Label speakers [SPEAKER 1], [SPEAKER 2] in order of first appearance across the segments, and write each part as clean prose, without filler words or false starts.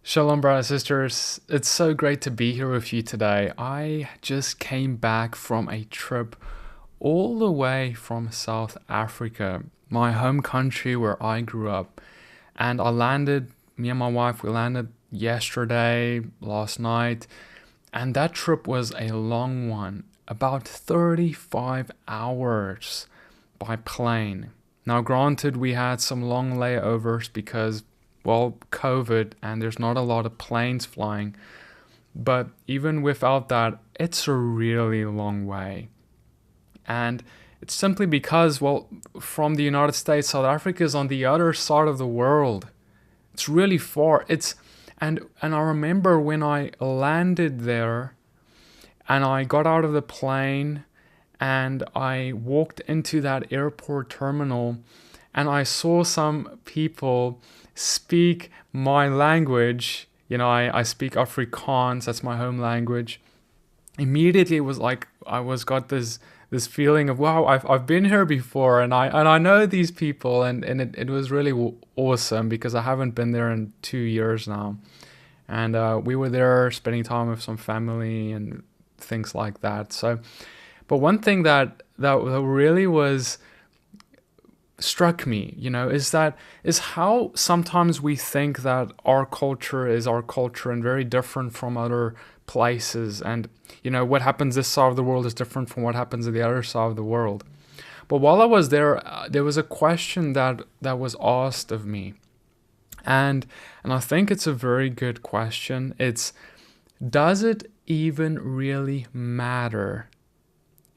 [SPEAKER 1] Shalom, brothers and sisters. It's so great to be here with you today. I just came back from a trip all the way from South Africa, my home country where I grew up. And me and my wife, we landed yesterday, last night. And that trip was a long one, about 35 hours by plane. Now, granted, we had some long layovers because, well, COVID, and there's not a lot of planes flying. But even without that, it's a really long way. And it's simply because, well, from the United States, South Africa is on the other side of the world. It's really far. And I remember when I landed there and I got out of the plane and I walked into that airport terminal and I saw some people speak my language. I speak Afrikaans, that's my home language. Immediately it was like got this feeling of, wow, I've been here before and I know these people, and it was really awesome because I haven't been there in 2 years now. And we were there spending time with some family and things like that. So, but one thing that really was struck me, is how sometimes we think that our culture is our culture and very different from other places. And, what happens this side of the world is different from what happens at the other side of the world. But while I was there, there was a question that was asked of me. And I think it's a very good question. It's, does it even really matter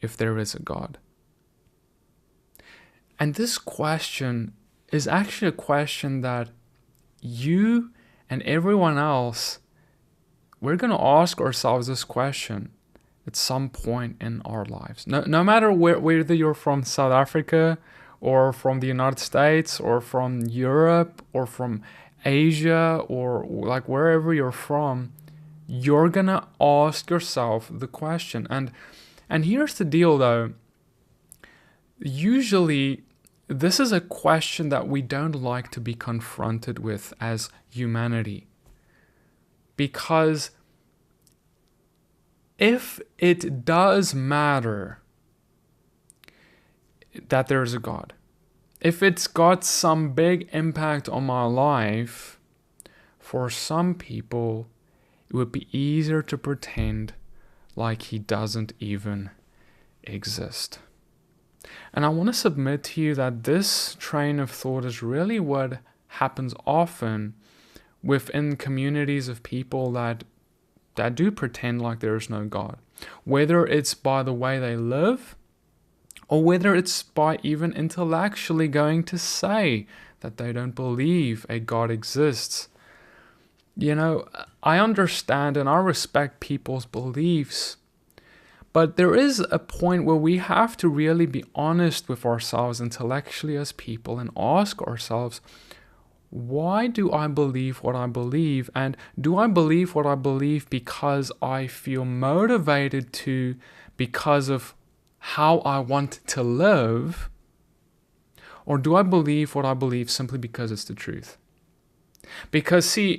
[SPEAKER 1] if there is a God? And this question is actually a question that you and everyone else, we're going to ask ourselves this question at some point in our lives. No matter whether you're from South Africa or from the United States or from Europe or from Asia or like wherever you're from, you're going to ask yourself the question. And here's the deal though. Usually, this is a question that we don't like to be confronted with as humanity. Because if it does matter that there is a God, if it's got some big impact on my life, for some people, it would be easier to pretend like he doesn't even exist. And I want to submit to you that this train of thought is really what happens often within communities of people that do pretend like there is no God. Whether it's by the way they live, or whether it's by even intellectually going to say that they don't believe a God exists. I understand and I respect people's beliefs, but there is a point where we have to really be honest with ourselves intellectually as people and ask ourselves, why do I believe what I believe? And do I believe what I believe because I feel motivated to, because of how I want to live? Or do I believe what I believe simply because it's the truth? Because see,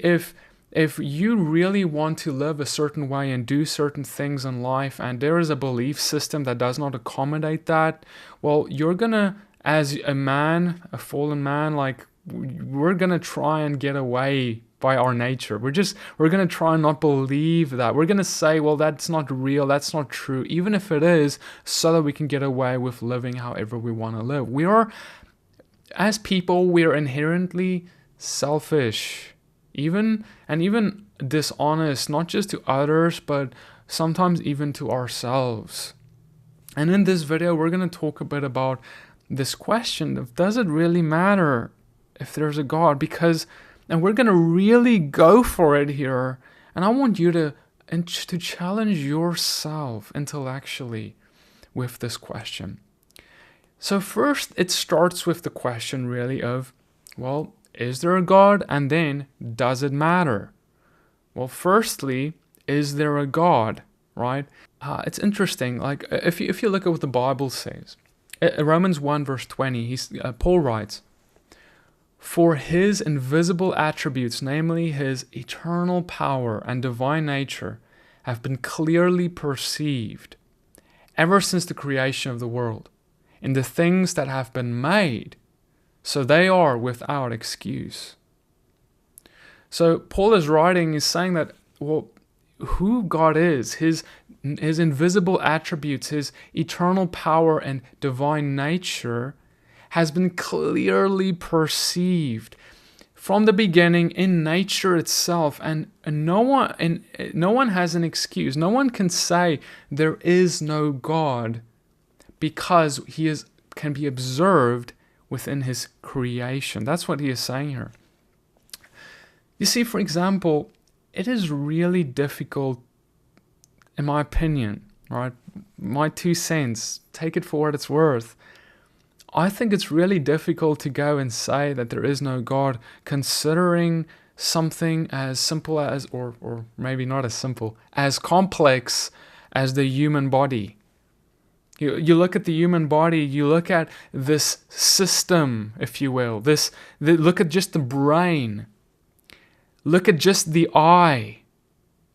[SPEAKER 1] if you really want to live a certain way and do certain things in life, and there is a belief system that does not accommodate that, well, you're gonna, as a man, a fallen man, like, we're gonna try and get away by our nature. We're gonna try and not believe that. We're gonna say, well, that's not real, that's not true, even if it is, so that we can get away with living however we want to live. As people, we are inherently selfish, even dishonest, not just to others, but sometimes even to ourselves. And in this video, we're going to talk a bit about this question of, does it really matter if there's a God? And we're going to really go for it here. And I want you to challenge yourself intellectually with this question. So first, it starts with the question really of, well, is there a God? And then, does it matter? Well, firstly, is there a God, right? It's interesting. Like, if you look at what the Bible says, Romans 1 verse 20, Paul writes, For his invisible attributes, namely his eternal power and divine nature, have been clearly perceived ever since the creation of the world in the things that have been made, so they are without excuse. So Paul is writing, is saying that, well, who God is, his invisible attributes, his eternal power and divine nature has been clearly perceived from the beginning in nature itself, and no one has an excuse. No one can say there is no God because can be observed within his creation. That's what he is saying here. You see, for example, it is really difficult, in my opinion, right? My 2 cents, take it for what it's worth. I think it's really difficult to go and say that there is no God, considering something as simple as, or maybe not as simple, as complex as the human body. You look at the human body, you look at this system, if you will, look at just the brain, look at just the eye,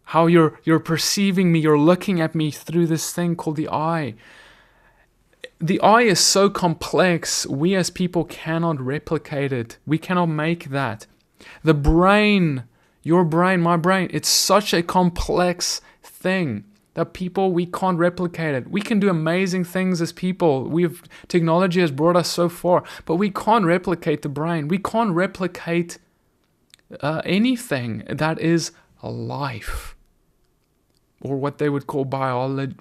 [SPEAKER 1] how you're perceiving me, you're looking at me through this thing called the eye. The eye is so complex, we as people cannot replicate it. We cannot make that. The brain, your brain, my brain, it's such a complex thing that we can't replicate it. We can do amazing things as people. Technology has brought us so far, but we can't replicate the brain. We can't replicate anything that is life, or what they would call biology.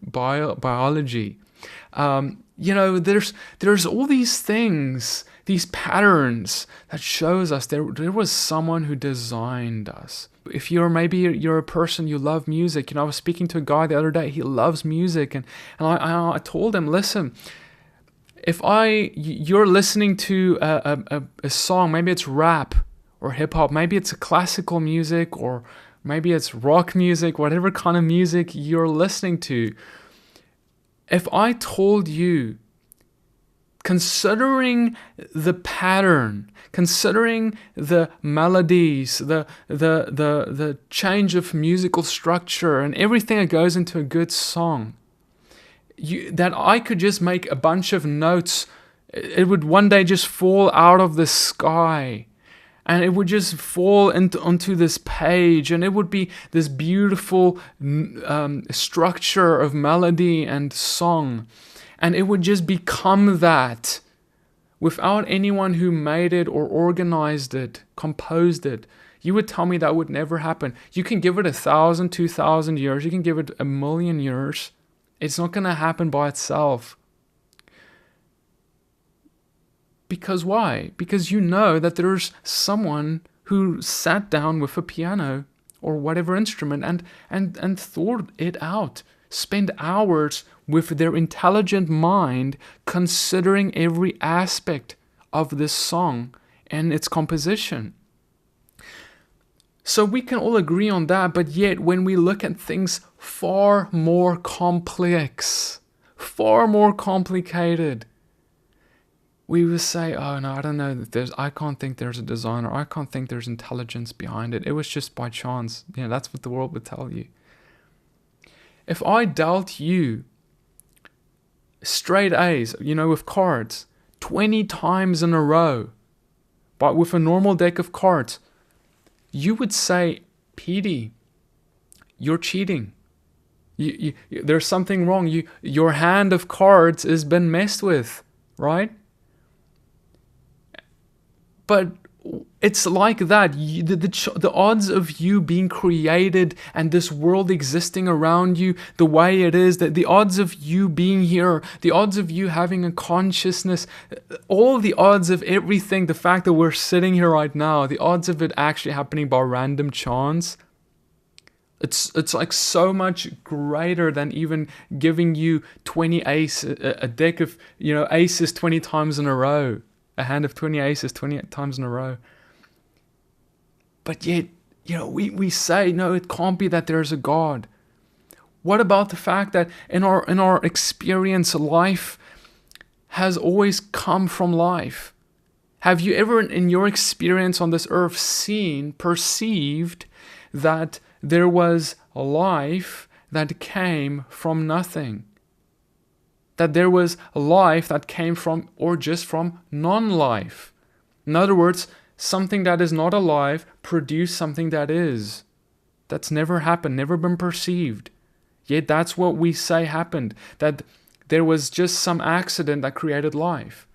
[SPEAKER 1] There's all these things, these patterns that shows us there was someone who designed us. If you're a person, you love music. I was speaking to a guy the other day, he loves music, and I told him, listen, if you're listening to a song, maybe it's rap or hip hop, maybe it's a classical music, or maybe it's rock music, whatever kind of music you're listening to. If I told you, considering the pattern, considering the melodies, the change of musical structure and everything that goes into a good song, that I could just make a bunch of notes, it would one day just fall out of the sky, and it would just fall onto this page, and it would be this beautiful structure of melody and song, and it would just become that without anyone who made it or organized it, composed it. You would tell me that would never happen. You can give it 1,000, 2,000 years, you can give it 1,000,000 years. It's not going to happen by itself. Because why? Because you know that there's someone who sat down with a piano or whatever instrument and thought it out, spent hours with their intelligent mind considering every aspect of this song and its composition. So we can all agree on that, but yet when we look at things far more complex, far more complicated, we will say, oh no, I don't know, I can't think there's a designer, I can't think there's intelligence behind it. It was just by chance. That's what the world would tell you. If I dealt you straight A's, with cards, 20 times in a row, but with a normal deck of cards, you would say, Petey, you're cheating. There's something wrong. Your hand of cards has been messed with, right? But it's like that. The odds of you being created and this world existing around you the way it is, the odds of you being here, the odds of you having a consciousness, all the odds of everything, the fact that we're sitting here right now, the odds of it actually happening by random chance, it's like so much greater than even giving you 20 aces, a deck of aces 20 times in a row. A hand of 20 aces 20 times in a row. But yet, we say, no, it can't be that there's a God. What about the fact that in our experience, life has always come from life? Have you ever in your experience on this earth perceived that there was a life that came from nothing? That there was a life that came from, or just from, non-life. In other words, something that is not alive produced something that is. That's never happened, never been perceived. Yet that's what we say happened. That there was just some accident that created life.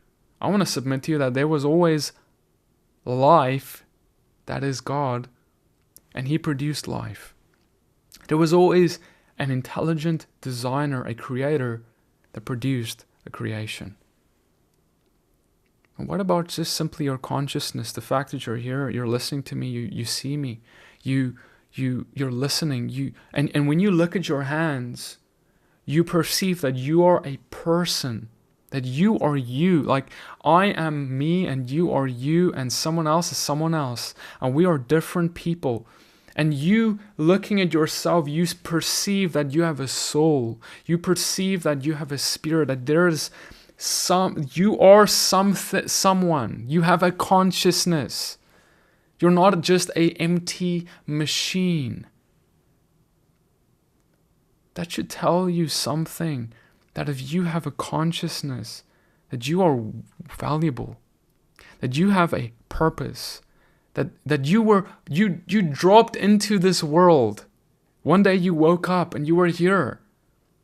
[SPEAKER 1] I want to submit to you that there was always life, that is God, and He produced life. There was always an intelligent designer, a creator, that produced a creation. And what about just simply your consciousness, the fact that you're here, you're listening to me, you see me, you're listening, and when you look at your hands, you perceive that you are a person, that you are you. Like, I am me and you are you and someone else is someone else. And we are different people. And you looking at yourself, you perceive that you have a soul. You perceive that you have a spirit, that there is you are someone. You have a consciousness. You're not just an empty machine. That should tell you something, that if you have a consciousness, that you are valuable, that you have a purpose, that you dropped into this world. One day you woke up and you were here.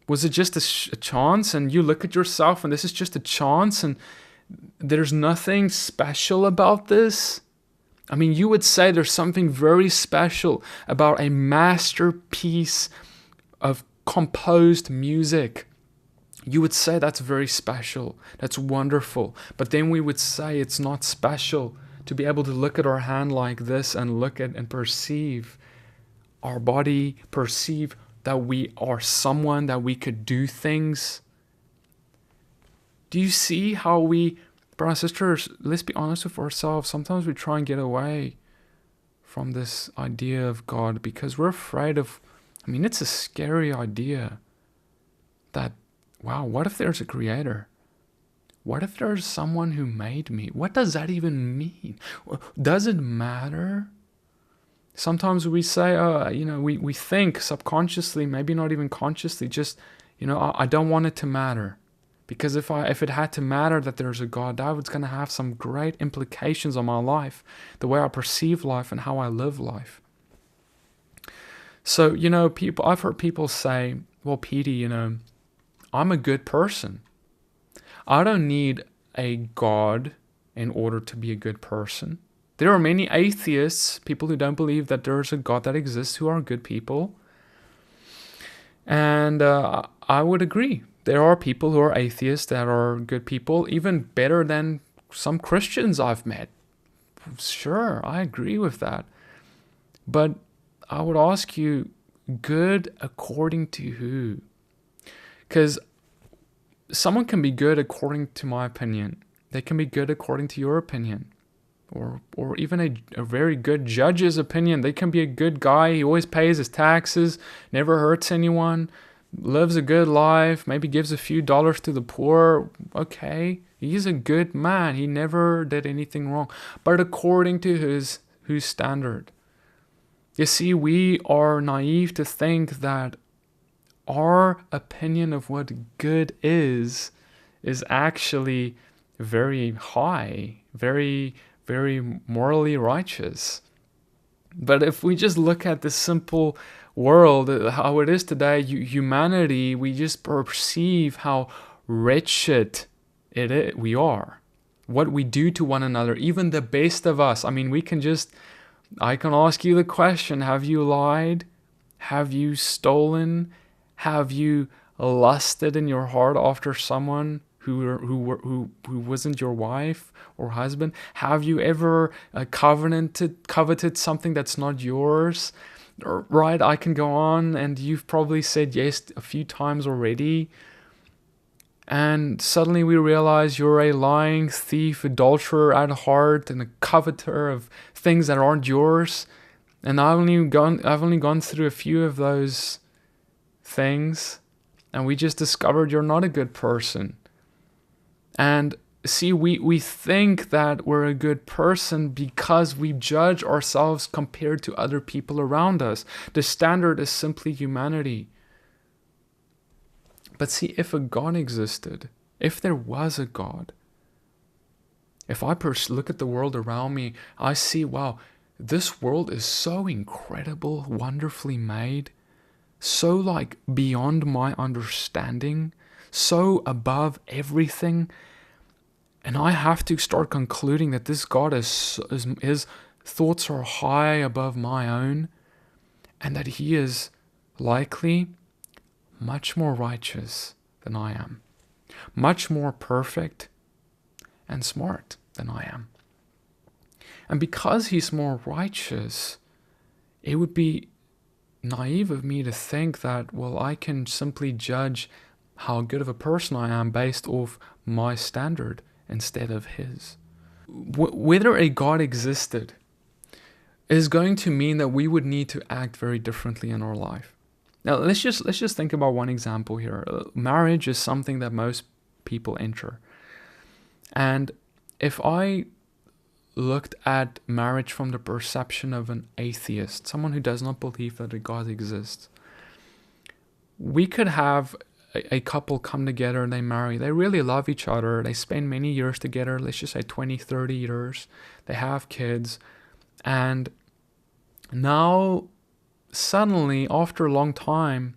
[SPEAKER 1] Was it just a chance? And you look at yourself and this is just a chance and there's nothing special about this? I mean, you would say there's something very special about a masterpiece of composed music. You would say that's very special, that's wonderful. But then we would say it's not special to be able to look at our hand like this and look at and perceive our body, perceive that we are someone, that we could do things. Do you see how we, brothers and sisters, let's be honest with ourselves, sometimes we try and get away from this idea of God because we're afraid of, it's a scary idea that, wow, what if there's a creator? What if there's someone who made me? What does that even mean? Does it matter? Sometimes we say, we think subconsciously, maybe not even consciously, just, I don't want it to matter. Because if it had to matter that there's a God, that was going to have some great implications on my life, the way I perceive life and how I live life. So, I've heard people say, well, Petey, I'm a good person. I don't need a God in order to be a good person. There are many atheists, people who don't believe that there's a God that exists, who are good people. And I would agree. There are people who are atheists that are good people, even better than some Christians I've met. Sure, I agree with that. But I would ask you, good according to who? Because someone can be good according to my opinion. They can be good according to your opinion. Or even a very good judge's opinion. They can be a good guy. He always pays his taxes, never hurts anyone, lives a good life, maybe gives a few dollars to the poor. Okay, he's a good man. He never did anything wrong. But according to whose standard? You see, we are naive to think that our opinion of what good is actually very high, very, very morally righteous. But if we just look at the simple world, how it is today, humanity, we just perceive how wretched we are. What we do to one another, even the best of us. I can ask you the question, have you lied? Have you stolen? Have you lusted in your heart after someone who wasn't your wife or husband? Have you ever coveted something that's not yours? Right, I can go on, and you've probably said yes a few times already. And suddenly we realize you're a lying thief, adulterer at heart, and a coveter of things that aren't yours. And I've only gone through a few of those things, and we just discovered you're not a good person. And See, we think that we're a good person because we judge ourselves compared to other people around us. The standard is simply humanity. But see, if a God existed, if there was a God, if I look at the world around me, I see, wow, this world is so incredible, wonderfully made, so like beyond my understanding, so above everything. And I have to start concluding that this God his thoughts are high above my own, and that he is likely much more righteous than I am, much more perfect and smart than I am. And because he's more righteous, it would be naive of me to think that, well, I can simply judge how good of a person I am based off my standard instead of his. Whether a God existed is going to mean that we would need to act very differently in our life. Now, let's just think about one example here. Marriage is something that most people enter. And if I looked at marriage from the perception of an atheist, someone who does not believe that a God exists, we could have a couple come together and they marry. They really love each other. They spend many years together, let's just say 20, 30 years. They have kids. And now, suddenly, after a long time,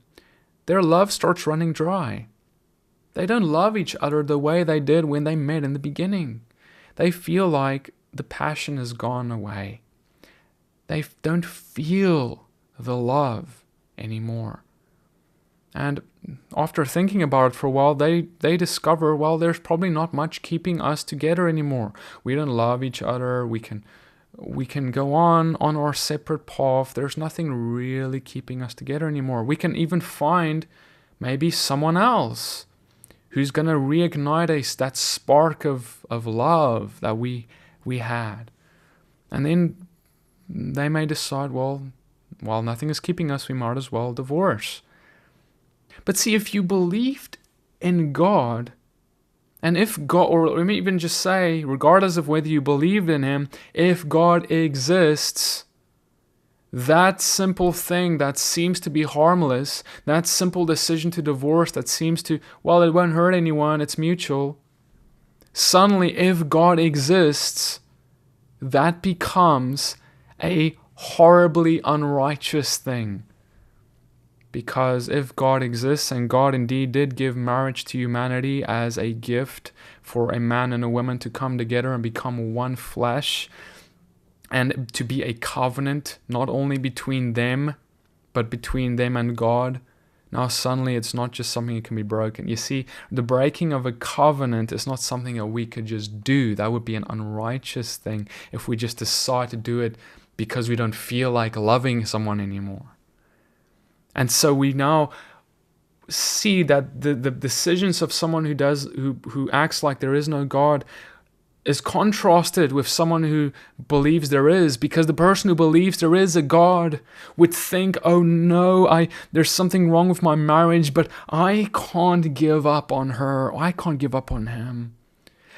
[SPEAKER 1] their love starts running dry. They don't love each other the way they did when they met in the beginning. They feel like the passion has gone away. They don't feel the love anymore. And after thinking about it for a while, they discover, well, there's probably not much keeping us together anymore. We don't love each other. We can go on our separate path. There's nothing really keeping us together anymore. We can even find maybe someone else who's going to reignite that spark of love that we had. And then they may decide, well, while nothing is keeping us, we might as well divorce. But see, if you believed in God, and if God, or let me even just say, regardless of whether you believed in him, if God exists, that simple thing that seems to be harmless, that simple decision to divorce that seems to, well, it won't hurt anyone, it's mutual. Suddenly, if God exists, that becomes a horribly unrighteous thing. Because if God exists, and God indeed did give marriage to humanity as a gift for a man and a woman to come together and become one flesh, and to be a covenant, not only between them, but between them and God, now suddenly it's not just something that can be broken. You see, the breaking of a covenant is not something that we could just do. That would be an unrighteous thing if we just decide to do it because we don't feel like loving someone anymore. And so we now see that the decisions of someone who acts like there is no God is contrasted with someone who believes there is, because the person who believes there is a God would think, oh no, there's something wrong with my marriage, but I can't give up on her, I can't give up on him.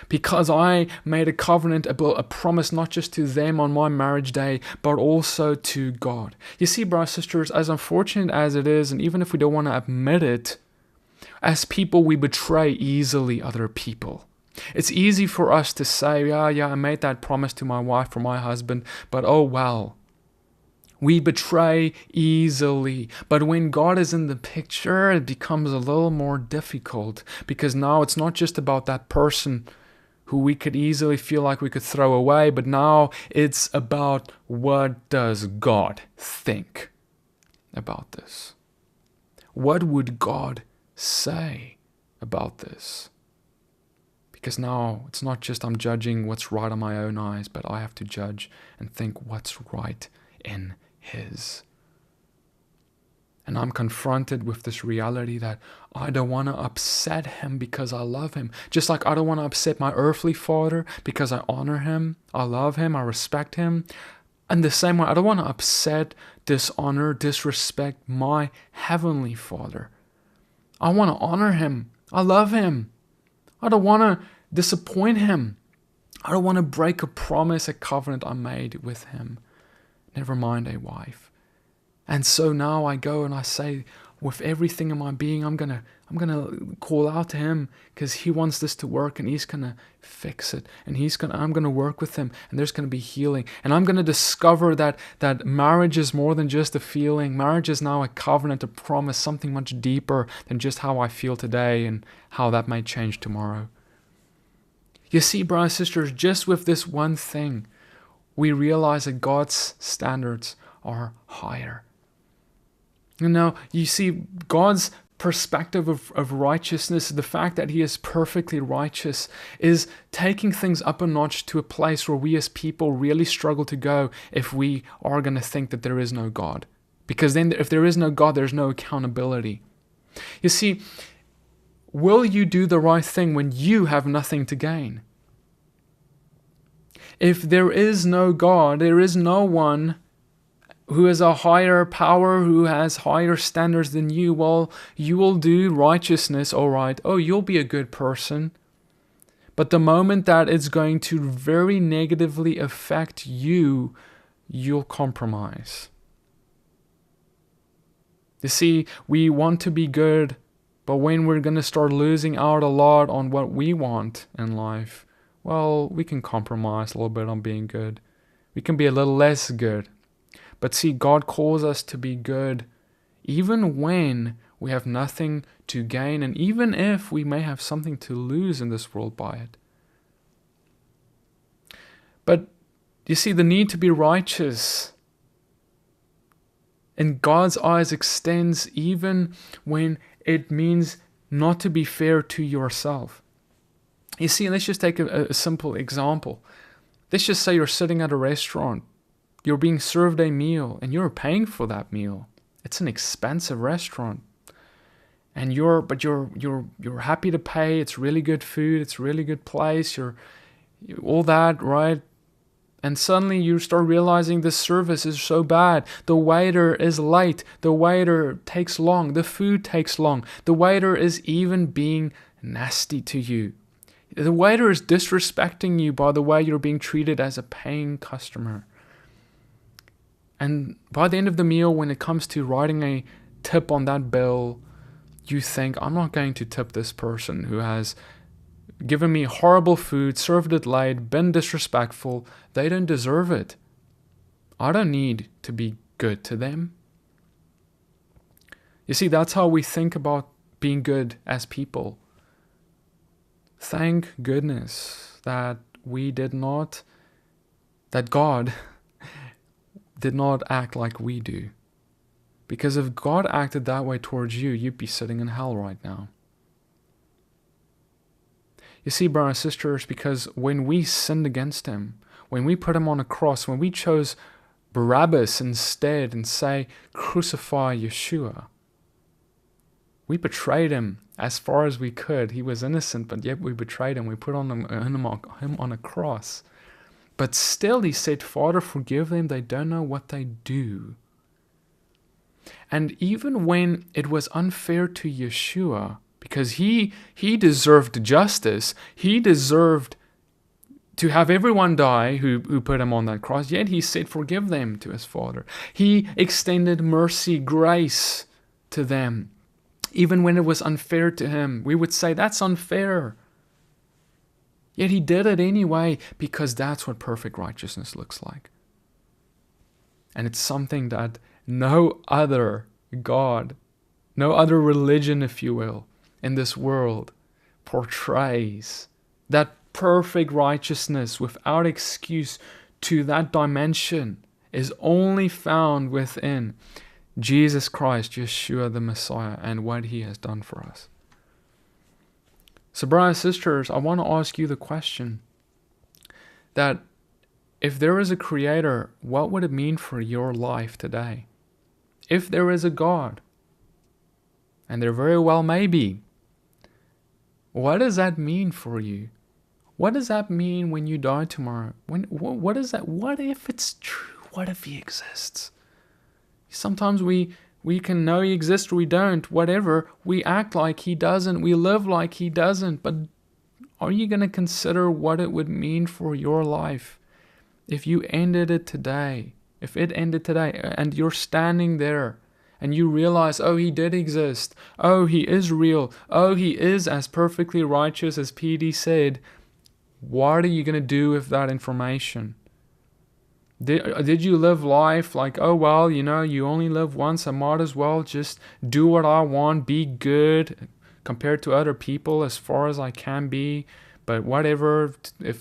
[SPEAKER 1] Because I made a covenant, a promise not just to them on my marriage day, but also to God. You see, brothers and sisters, as unfortunate as it is, and even if we don't want to admit it, as people we betray easily other people. It's easy for us to say, yeah, I made that promise to my wife or my husband, but oh well. We betray easily. But when God is in the picture, it becomes a little more difficult, because now it's not just about that person who we could easily feel like we could throw away, but now it's about what does God think about this? What would God say about this? Because now it's not just I'm judging what's right in my own eyes, but I have to judge and think what's right in his. And I'm confronted with this reality that I don't want to upset him because I love him. Just like I don't want to upset my earthly father because I honor him, I love him, I respect him. And the same way, I don't want to upset, dishonor, disrespect my heavenly Father. I want to honor him. I love him. I don't want to disappoint him. I don't want to break a promise, a covenant I made with him. Never mind a wife. And so now I go and I say, with everything in my being, I'm gonna call out to him, because he wants this to work, and he's gonna fix it, and I'm gonna work with him, and there's gonna be healing, and I'm gonna discover that marriage is more than just a feeling. Marriage is now a covenant, a promise, something much deeper than just how I feel today and how that may change tomorrow. You see, brothers and sisters, just with this one thing, we realize that God's standards are higher. You see, God's perspective of righteousness, the fact that he is perfectly righteous, is taking things up a notch to a place where we as people really struggle to go if we are going to think that there is no God. Because then if there is no God, there's no accountability. You see, will you do the right thing when you have nothing to gain? If there is no God, there is no one who has a higher power, who has higher standards than you, well, you will do righteousness, all right. Oh, you'll be a good person. But the moment that it's going to very negatively affect you, you'll compromise. You see, we want to be good, but when we're going to start losing out a lot on what we want in life, well, we can compromise a little bit on being good. We can be a little less good. But see, God calls us to be good even when we have nothing to gain, and even if we may have something to lose in this world by it. But you see, the need to be righteous in God's eyes extends even when it means not to be fair to yourself. You see, let's just take a simple example. Let's just say you're sitting at a restaurant. You're being served a meal, and you're paying for that meal. It's an expensive restaurant, and you're happy to pay. It's really good food. It's a really good place. You're all that, right? And suddenly you start realizing the service is so bad. The waiter is late. The waiter takes long. The food takes long. The waiter is even being nasty to you. The waiter is disrespecting you by the way you're being treated as a paying customer. And by the end of the meal, when it comes to writing a tip on that bill, you think, I'm not going to tip this person who has given me horrible food, served it late, been disrespectful. They don't deserve it. I don't need to be good to them. You see, that's how we think about being good as people. Thank goodness that God did not act like we do. Because if God acted that way towards you, you'd be sitting in hell right now. You see, brothers and sisters, because when we sinned against him, when we put him on a cross, when we chose Barabbas instead and say, crucify Yeshua, we betrayed him as far as we could. He was innocent, but yet we betrayed him. We put him on a cross. But still he said, Father, forgive them. They don't know what they do. And even when it was unfair to Yeshua, because he deserved justice, he deserved to have everyone die who put him on that cross, yet he said, forgive them to his Father. He extended mercy, grace to them. Even when it was unfair to him, we would say, that's unfair. Yet he did it anyway, because that's what perfect righteousness looks like. And it's something that no other God, no other religion, if you will, in this world portrays. That perfect righteousness without excuse to that dimension is only found within Jesus Christ, Yeshua the Messiah, and what he has done for us. So brothers and sisters, I want to ask you the question that if there is a creator, what would it mean for your life today? If there is a God, and there very well may be, what does that mean for you? What does that mean when you die tomorrow? What is that? What if it's true? What if he exists? Sometimes we can know he exists or we don't, whatever. We act like he doesn't. We live like he doesn't. But are you going to consider what it would mean for your life if you ended it today? If it ended today and you're standing there and you realize, oh, he did exist. Oh, he is real. Oh, he is as perfectly righteous as PD said. What are you going to do with that information? Did you live life like, oh, well, you only live once. I might as well just do what I want, be good compared to other people as far as I can be. But whatever,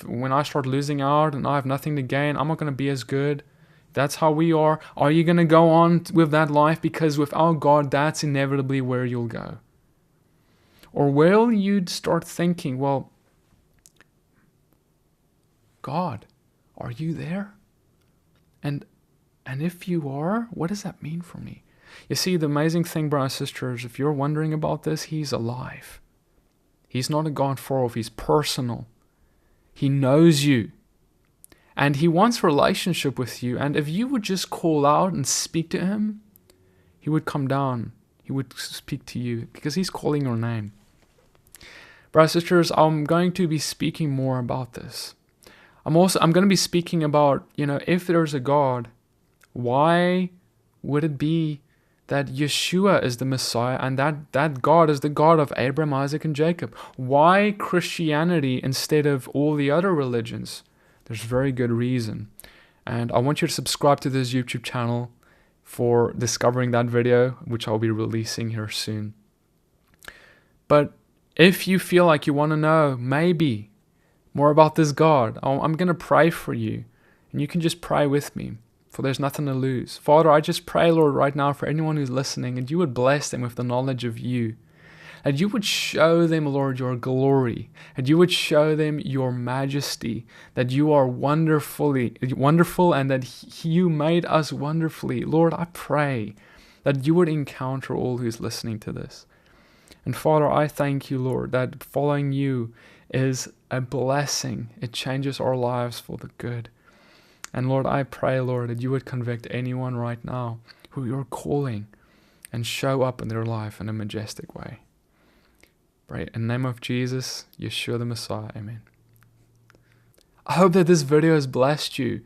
[SPEAKER 1] when I start losing out and I have nothing to gain, I'm not going to be as good. That's how we are. Are you going to go on with that life? Because without God, that's inevitably where you'll go. Or will you start thinking, well, God, are you there? And if you are, what does that mean for me? You see, the amazing thing, brothers and sisters, if you're wondering about this, he's alive. He's not a God far off. He's personal. He knows you. And he wants a relationship with you. And if you would just call out and speak to him, he would come down. He would speak to you because he's calling your name. Brothers and sisters, I'm going to be speaking more about this. I'm going to be speaking about, if there's a God, why would it be that Yeshua is the Messiah and that God is the God of Abraham, Isaac, and Jacob? Why Christianity instead of all the other religions? There's very good reason. And I want you to subscribe to this YouTube channel for discovering that video, which I'll be releasing here soon. But if you feel like you want to know, maybe, more about this God, I'm going to pray for you. And you can just pray with me, for there's nothing to lose. Father, I just pray, Lord, right now for anyone who's listening, and you would bless them with the knowledge of you. And you would show them, Lord, your glory. And you would show them your majesty. That you are wonderful and that you made us wonderfully. Lord, I pray that you would encounter all who's listening to this. And Father, I thank you, Lord, that following you is a blessing. It changes our lives for the good. And Lord, I pray, Lord, that you would convict anyone right now who you're calling and show up in their life in a majestic way. Pray in the name of Jesus, Yeshua the Messiah. Amen. I hope that this video has blessed you.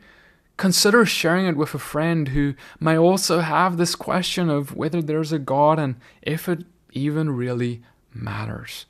[SPEAKER 1] Consider sharing it with a friend who may also have this question of whether there's a God and if it even really matters.